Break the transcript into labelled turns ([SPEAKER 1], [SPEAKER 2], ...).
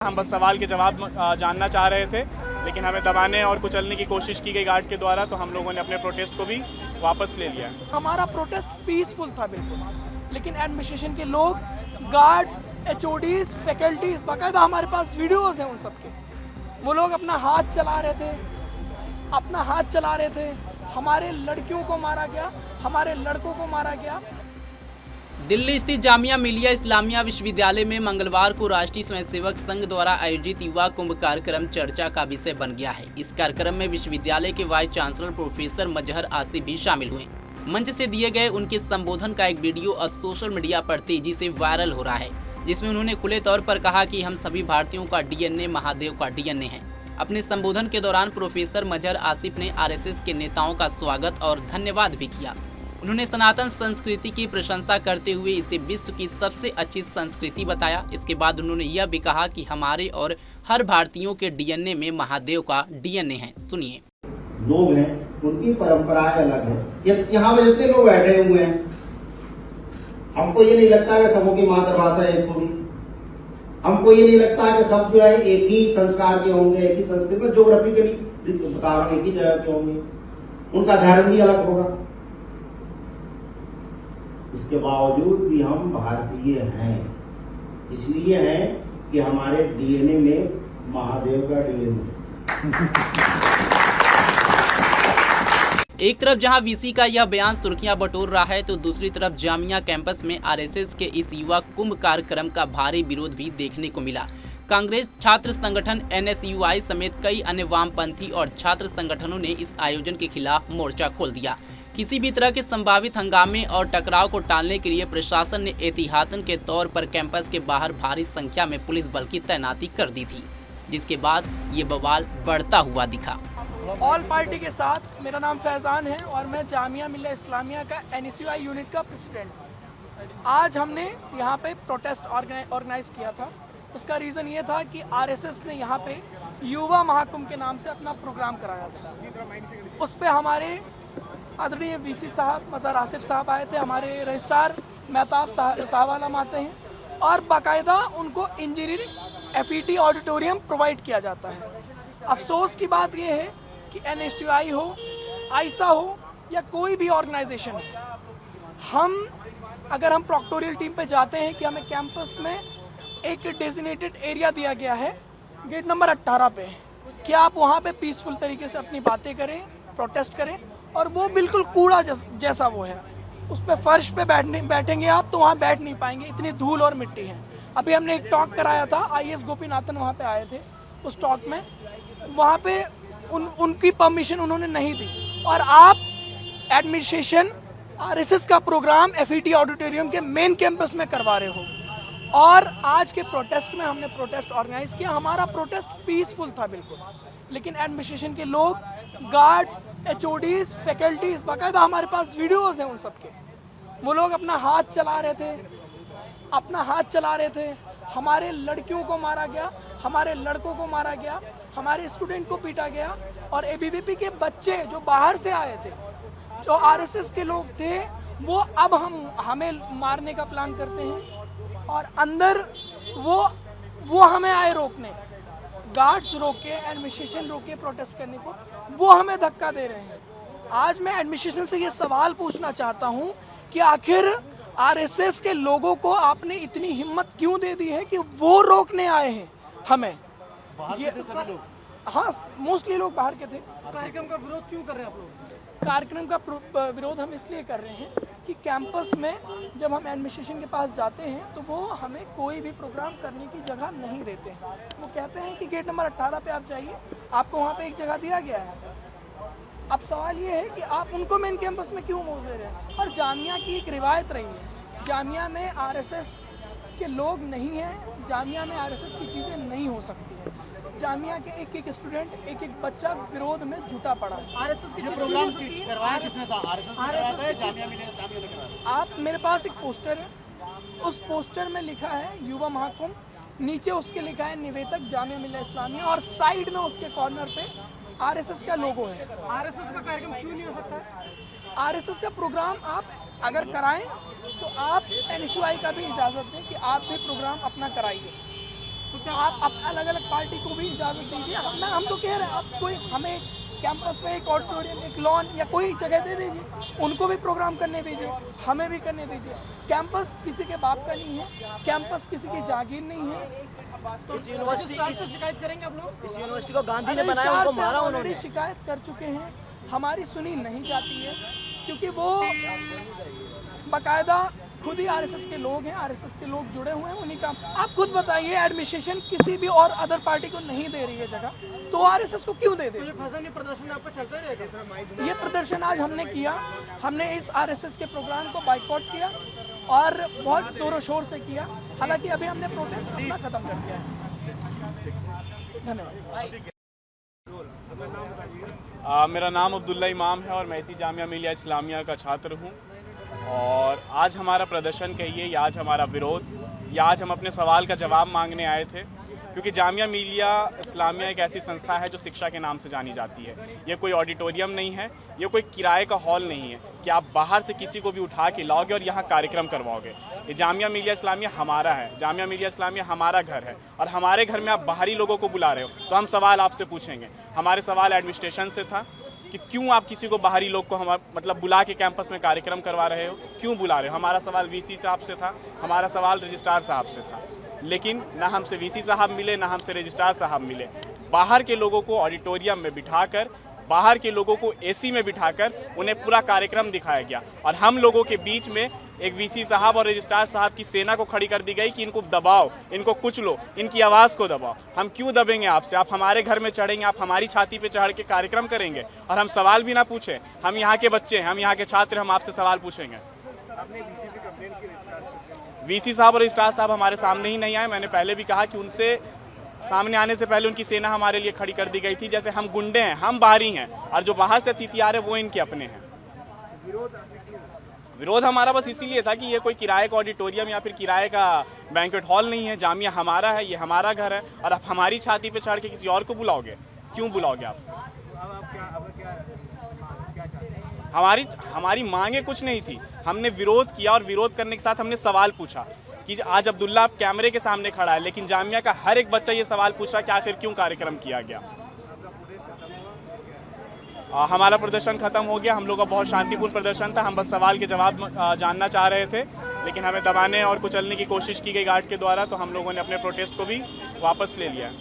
[SPEAKER 1] हम बस सवाल के जवाब जानना चाह रहे थे, लेकिन हमें दबाने और कुचलने की कोशिश की गई गार्ड के द्वारा, तो हम लोगों ने अपने प्रोटेस्ट को भी वापस ले लिया।
[SPEAKER 2] हमारा प्रोटेस्ट पीसफुल था बिल्कुल, लेकिन एडमिनिस्ट्रेशन के लोग, गार्ड्स, एचओडीज, फैकल्टीज, बाकायदा हमारे पास वीडियोस हैं उन सबके, वो लोग अपना हाथ चला रहे थे, हमारे लड़कियों को मारा गया, हमारे लड़कों को मारा गया।
[SPEAKER 3] दिल्ली स्थित जामिया मिलिया इस्लामिया विश्वविद्यालय में मंगलवार को राष्ट्रीय स्वयंसेवक संघ द्वारा आयोजित युवा कुंभ कार्यक्रम चर्चा का विषय बन गया है। इस कार्यक्रम में विश्वविद्यालय के वाइस चांसलर प्रोफेसर मजहर आसिफ भी शामिल हुए। मंच से दिए गए उनके संबोधन का एक वीडियो अब सोशल मीडिया पर तेजी से वायरल हो रहा है, जिसमें उन्होंने खुले तौर पर कहा कि हम सभी भारतीयों का डीएनए महादेव का डीएनए है। अपने संबोधन के दौरान प्रोफेसर मजहर आसिफ ने आरएसएस के नेताओं का स्वागत और धन्यवाद भी किया। उन्होंने सनातन संस्कृति की प्रशंसा करते हुए इसे विश्व की सबसे अच्छी संस्कृति बताया। इसके बाद उन्होंने यह भी कहा कि हमारे और हर भारतीयों के डीएनए में महादेव का डीएनए है। सुनिए।
[SPEAKER 4] लोग हैं, उनकी परंपराएं अलग है। यहाँ पे जितने लोग बैठे हुए हैं, हमको ये नहीं लगता कि सबों की मातृभाषा एक होगी, हमको ये नहीं लगता कि सब जो है एक ही संस्कार के होंगे, एक ही संस्कृति में ज्योग्राफिकली एक ही जगह के होंगे, उनका धर्म भी अलग होगा। इसके बावजूद भी हम भारतीय हैं, इसलिए हैं कि हमारे डीएनए में महादेव का डीएनए।
[SPEAKER 3] एक तरफ जहां वीसी का यह बयान सुर्खियां बटोर रहा है, तो दूसरी तरफ जामिया कैंपस में आरएसएस के इस युवा कुंभ कार्यक्रम का भारी विरोध भी देखने को मिला। कांग्रेस छात्र संगठन एनएसयूआई समेत कई अन्य वामपंथी और छात्र संगठनों ने इस आयोजन के खिलाफ मोर्चा खोल दिया। किसी भी तरह के संभावित हंगामे और टकराव को टालने के लिए प्रशासन ने एहतियातन के तौर पर कैंपस के बाहर भारी संख्या में पुलिस बल की तैनाती कर दी थी, जिसके बाद ये बवाल बढ़ता हुआ दिखा।
[SPEAKER 2] ऑल पार्टी के साथ मेरा नाम फैजान है और मैं जामिया मिलिया इस्लामिया का एनएसयूआई यूनिट का प्रेसिडेंट हूँ। आज हमने यहाँ पे प्रोटेस्ट ऑर्गेनाइज किया था। उसका रीज़न ये था कि आरएसएस ने यहाँ पे युवा महाकुंभ के नाम से अपना प्रोग्राम कराया था। उस पर हमारे आदरणीय वीसी साहब मजहर आसिफ साहब आए थे, हमारे रजिस्ट्रार मेहताब साहब आलम आते हैं, और बाकायदा उनको इंजीनियरिंग एफईटी ऑडिटोरियम प्रोवाइड किया जाता है। अफसोस की बात यह है कि एनएसयूआई हो, आइसा हो या कोई भी ऑर्गेनाइजेशन हो, अगर हम प्रोक्टोरियल टीम पे जाते हैं कि हमें कैंपस में एक डेजिग्नेटेड एरिया दिया गया है गेट नंबर 18 पे, कि आप वहाँ पे पीसफुल तरीके से अपनी बातें करें, प्रोटेस्ट करें, और वो बिल्कुल कूड़ा जैसा वो है, उस पर फर्श पे बैठेंगे आप तो वहाँ बैठ नहीं पाएंगे, इतनी धूल और मिट्टी है। अभी हमने एक टॉक कराया था, आईएएस गोपीनाथन वहाँ पे आए थे। उस टॉक में वहाँ पे उनकी परमिशन उन्होंने नहीं दी, और आप एडमिनिस्ट्रेशन आरएसएस का प्रोग्राम एफईटी ऑडिटोरियम के मेन कैंपस में करवा रहे हो। और आज के प्रोटेस्ट में हमने प्रोटेस्ट ऑर्गेनाइज किया। हमारा प्रोटेस्ट पीसफुल था बिल्कुल, लेकिन एडमिनिस्ट्रेशन के लोग, गार्ड्स, एचओडीज, फैकल्टीज, बाकायदा हमारे पास वीडियोस हैं उन सबके, वो लोग अपना हाथ चला रहे थे, हमारे लड़कियों को मारा गया, हमारे लड़कों को मारा गया, हमारे स्टूडेंट को पीटा गया, और एबीवीपी के बच्चे जो बाहर से आए थे, जो आरएसएस के लोग थे, वो अब हमें मारने का प्लान करते हैं, और अंदर वो हमें आए रोकने, गार्ड्स रोके, एडमिनिस्ट्रेशन रोके प्रोटेस्ट करने को, वो हमें धक्का दे रहे हैं। आज मैं एडमिनिस्ट्रेशन से ये सवाल पूछना चाहता हूँ कि आखिर आरएसएस के लोगों को आपने इतनी हिम्मत क्यों दे दी है कि वो रोकने आए हैं हमें? ये सभी लोग, हाँ, मोस्टली लोग बाहर के थे। कार्यक्रम का विरोध क्यों कर रहे हैं आप लोग? कार्यक्रम का विरोध हम इसलिए कर रहे हैं कि कैंपस में जब हम एडमिनिस्ट्रेशन के पास जाते हैं तो वो हमें कोई भी प्रोग्राम करने की जगह नहीं देते हैं। वो कहते हैं कि गेट नंबर 18 पे आप जाइए, आपको वहाँ पे एक जगह दिया गया है। अब सवाल ये है कि आप उनको मेन कैंपस में क्यों मोड़ दे रहे हैं? और जामिया की एक रिवायत रही है, जामिया में आरएसएस के लोग नहीं हैं, जामिया में आरएसएस की चीज़ें नहीं हो सकती हैं। जामिया के एक स्टूडेंट, एक बच्चा विरोध में जुटा पड़ा। आरएसएस की प्रोग्राम करवाया किसने था? आरएसएस जामिया मिलिया इस्लामिया ने करवाया। आप, मेरे पास एक पोस्टर है, उस पोस्टर में लिखा है युवा महाकुंभ, नीचे उसके लिखा है निवेदक जामिया मिलिया इस्लामिया, और साइड में उसके कॉर्नर पे आरएसएस का लोगो है। आरएसएस का कार्यक्रम क्यों नहीं हो सकता? आरएसएस का प्रोग्राम आप अगर कराएं तो आप एनएसयूआई का भी इजाज़त दें कि आप भी प्रोग्राम अपना कराइए। आप अलग अलग पार्टी को भी इजाजत दीजिए। हम तो कह रहे हैं आप कोई हमें कैंपस में एक ऑडिटोरियम, एक लॉन या कोई जगह दे दीजिए, उनको भी प्रोग्राम करने दीजिए, हमें भी करने दीजिए। कैंपस किसी के बाप का नहीं है, कैंपस किसी की जागीर नहीं है।
[SPEAKER 5] तो इस यूनिवर्सिटी से शिकायत करेंगे आप लोग? इस यूनिवर्सिटी को गांधी ने
[SPEAKER 2] अरे
[SPEAKER 5] बनाया, उनको मारा
[SPEAKER 2] ऑलरेडी
[SPEAKER 5] उन्होंने।
[SPEAKER 2] शिकायत कर चुके हैं, हमारी सुनी नहीं जाती है क्योंकि वो बाकायदा खुद ही आरएसएस के लोग हैं, आरएसएस के लोग जुड़े हुए हैं उन्हीं का। आप खुद बताइए, एडमिनिस्ट्रेशन किसी भी और अदर पार्टी को नहीं दे रही है जगह, तो आरएसएस को क्यों दे दे?
[SPEAKER 5] प्रदर्शन आपका चलता रहेगा?
[SPEAKER 2] ये प्रदर्शन आज हमने किया, हमने इस आरएसएस के प्रोग्राम को बाइकआउट किया और बहुत जोरों शोर से किया। हालांकि अभी हमने प्रोटेस्ट अपना खत्म कर दिया है। धन्यवाद।
[SPEAKER 1] मेरा नाम अब्दुल्ला इमाम है और मैं इसी जामिया मिलिया इस्लामिया का छात्र हूँ। और आज हमारा प्रदर्शन कहिए या आज हमारा विरोध या आज हम अपने सवाल का जवाब मांगने आए थे, क्योंकि जामिया मिलिया इस्लामिया एक ऐसी संस्था है जो शिक्षा के नाम से जानी जाती है। ये कोई ऑडिटोरियम नहीं है, ये कोई किराए का हॉल नहीं है कि आप बाहर से किसी को भी उठा के लाओगे और यहाँ कार्यक्रम करवाओगे। ये जामिया मिलिया इस्लामिया हमारा है, जामिया मिलिया इस्लामिया हमारा घर है और हमारे घर में आप बाहरी लोगों को बुला रहे हो, तो हम सवाल आपसे पूछेंगे। हमारे सवाल एडमिनिस्ट्रेशन से था कि क्यों आप किसी को बाहरी लोग को मतलब बुला के कैंपस में कार्यक्रम करवा रहे हो, क्यों बुला रहे हो। हमारा सवाल वीसी साहब से था, हमारा सवाल रजिस्ट्रार साहब से था, लेकिन ना हमसे वीसी साहब मिले ना हमसे रजिस्ट्रार साहब मिले। बाहर के लोगों को ऑडिटोरियम में बिठाकर, बाहर के लोगों को एसी में बिठाकर उन्हें पूरा कार्यक्रम दिखाया गया और हम लोगों के बीच में एक वीसी साहब और रजिस्ट्रार साहब की सेना को खड़ी कर दी गई कि इनको दबाओ, इनको कुचलो, इनकी आवाज़ को दबाओ। हम क्यों दबेंगे आपसे? आप हमारे घर में चढ़ेंगे, आप हमारी छाती पे चढ़ के कार्यक्रम करेंगे और हम सवाल भी ना पूछें? हम यहाँ के बच्चे हैं, हम यहाँ के छात्र, हम आपसे सवाल पूछेंगे। वीसी साहब और रजिस्ट्रार साहब हमारे सामने ही नहीं आए। मैंने पहले भी कहा कि उनसे सामने आने से पहले उनकी सेना हमारे लिए खड़ी कर दी गई थी, जैसे हम गुंडे हैं, हम बाहरी हैं और जो बाहर से अतिथि आ रहे हैं वो इनके अपने हैं। विरोध हमारा बस इसीलिए था कि ये कोई किराए का ऑडिटोरियम या फिर किराए का बैंक्वेट हॉल नहीं है। जामिया हमारा है, ये हमारा घर है और आप हमारी छाती पे चढ़ के किसी और को बुलाओगे, क्यों बुलाओगे आप? हमारी मांगे कुछ नहीं थी, हमने विरोध किया और विरोध करने के साथ हमने सवाल पूछा कि आज अब्दुल्ला आप कैमरे के सामने खड़ा है, लेकिन जामिया का हर एक बच्चा ये सवाल पूछ रहा है कि आखिर क्यों कार्यक्रम किया गया। हमारा प्रदर्शन खत्म हो गया, हम लोग का बहुत शांतिपूर्ण प्रदर्शन था। हम बस सवाल के जवाब जानना चाह रहे थे, लेकिन हमें दबाने और कुचलने की कोशिश की गई गार्ड के द्वारा, तो हम लोगों ने अपने प्रोटेस्ट को भी वापस ले लिया।